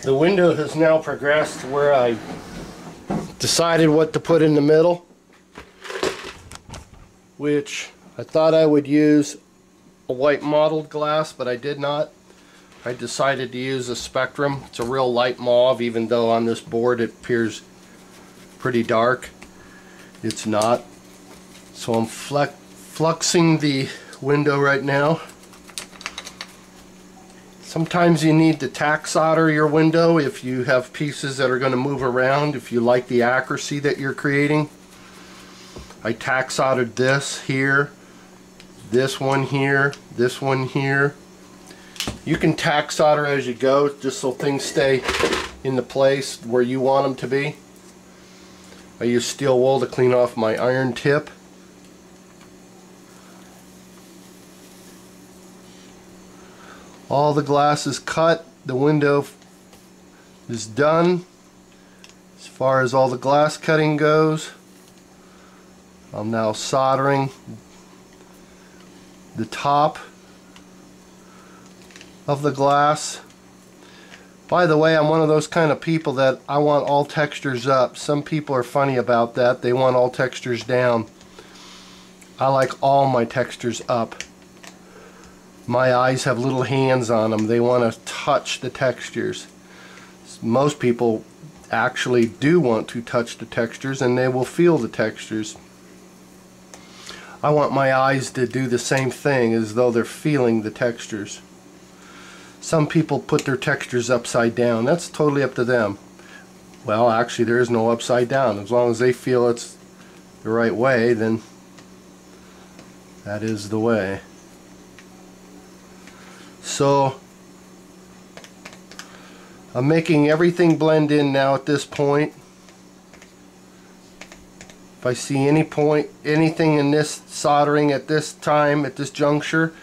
The window has now progressed to where I decided what to put in the middle, which I thought I would use a white mottled glass, but I did not. I decided to use a Spectrum. It's a real light mauve, even though on this board it appears pretty dark. It's not. So I'm fluxing the window right now. Sometimes you need to tack solder your window if you have pieces that are going to move around, if you like the accuracy that you're creating. I tack soldered this here, this one here, this one here. You can tack solder as you go, just so things stay in the place where you want them to be. I use steel wool to clean off my iron tip. All the glass is cut, the window is done. As far as all the glass cutting goes, I'm now soldering the top of the glass. By the way, I'm one of those kind of people that I want all textures up. Some people are funny about that. They want all textures down. I like all my textures up. My eyes have little hands on them. They want to touch the textures. Most people actually do want to touch the textures, and they will feel the textures. I want my eyes to do the same thing, as though they're feeling the textures. Some people put their textures upside down. That's totally up to them. Well, actually there is no upside down. As long as they feel it's the right way, then that is the way. So I'm making everything blend in now at this point. If I see anything in this soldering at this time, at this juncture,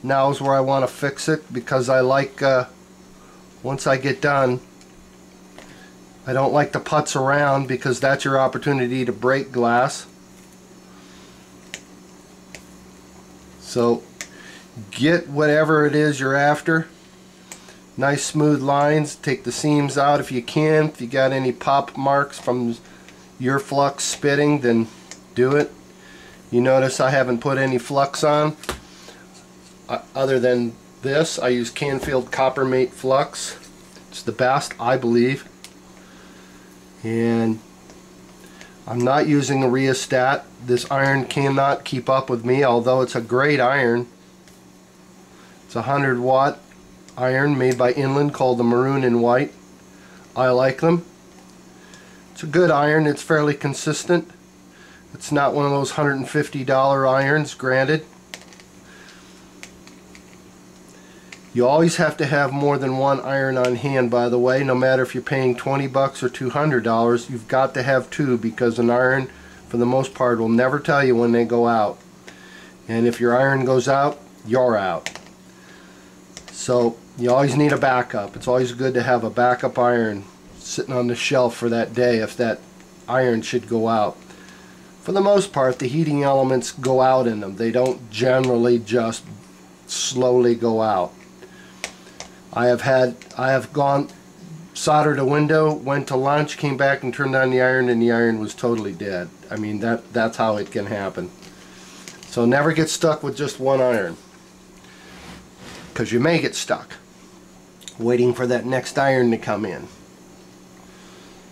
now is where I want to fix it, because I like, once I get done, I don't like to putz around, because that's your opportunity to break glass. So get whatever it is you're after. Nice smooth lines. Take the seams out if you can. If you got any pop marks from your flux spitting, then do it. You notice I haven't put any flux on. Other than this, I use Canfield Coppermate flux. It's the best, I believe. And I'm not using a rheostat. This iron cannot keep up with me, although it's a great iron. It's a 100-watt iron made by Inland called the Maroon and White. I like them. It's a good iron. It's fairly consistent. It's not one of those $150 irons, granted. You always have to have more than one iron on hand, by the way. No matter if you're paying $20 or $200, you've got to have two, because an iron, for the most part, will never tell you when they go out. And if your iron goes out, you're out. So you always need a backup. It's always good to have a backup iron sitting on the shelf for that day if that iron should go out. For the most part, the heating elements go out in them. They don't generally just slowly go out. I have gone, soldered a window, went to lunch, came back and turned on the iron, and the iron was totally dead. I mean, that's how it can happen. So never get stuck with just one iron, because you may get stuck waiting for that next iron to come in.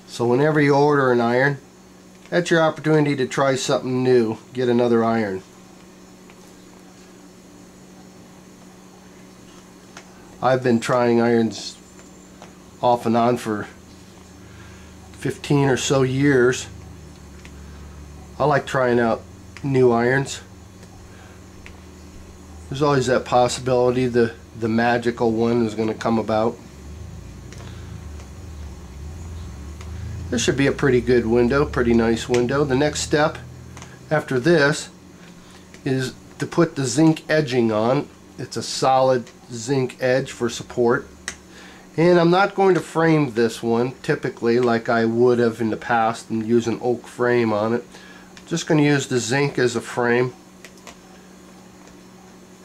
So whenever you order an iron, that's your opportunity to try something new. Get another iron. I've been trying irons off and on for 15 or so years. I like trying out new irons. There's always that possibility the magical one is going to come about. This should be a pretty good window, pretty nice window. The next step after this is to put the zinc edging on. It's a solid zinc edge for support. And I'm not going to frame this one typically like I would have in the past and use an oak frame on it. I'm just going to use the zinc as a frame.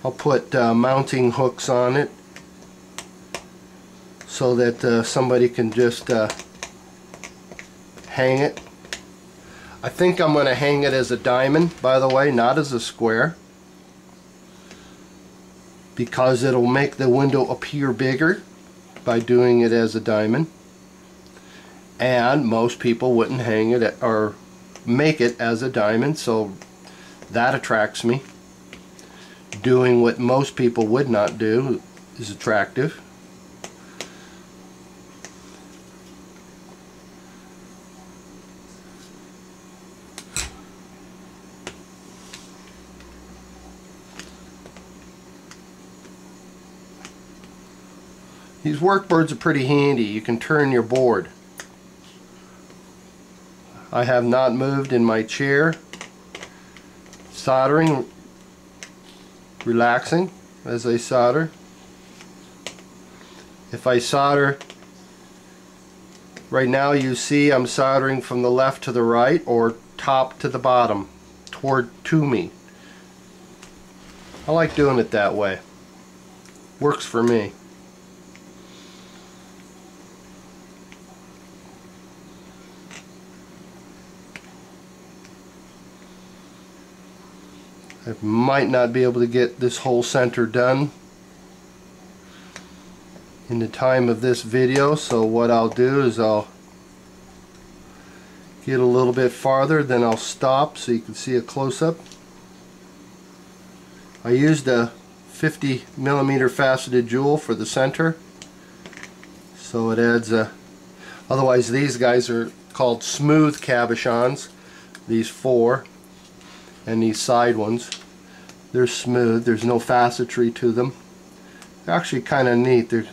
I'll put mounting hooks on it so that somebody can just hang it. I think I'm going to hang it as a diamond, by the way, not as a square, because it'll make the window appear bigger by doing it as a diamond, and most people wouldn't hang it or make it as a diamond, so that attracts me. Doing what most people would not do is attractive. These workboards are pretty handy. You can turn your board. I have not moved in my chair. Soldering, relaxing as I solder. If I solder, right now you see I'm soldering from the left to the right or top to the bottom to me. I like doing it that way. Works for me. I might not be able to get this whole center done in the time of this video, so what I'll do is I'll get a little bit farther, then I'll stop so you can see a close-up. I used a 50mm faceted jewel for the center, so it adds a, otherwise these guys are called smooth cabochons, these four. And these side ones, they're smooth, there's no facetry to them. They're actually kind of neat. They're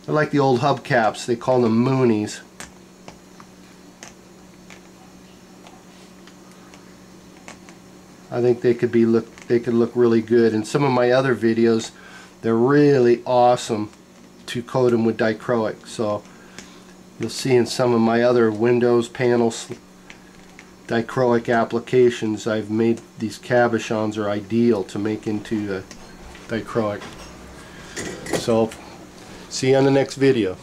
like the old hubcaps, they call them Moonies. I think they could look really good. In some of my other videos, they're really awesome to coat them with dichroic. So you'll see in some of my other windows, panels, dichroic applications, I've made these cabochons are ideal to make into dichroic. So see you on the next video.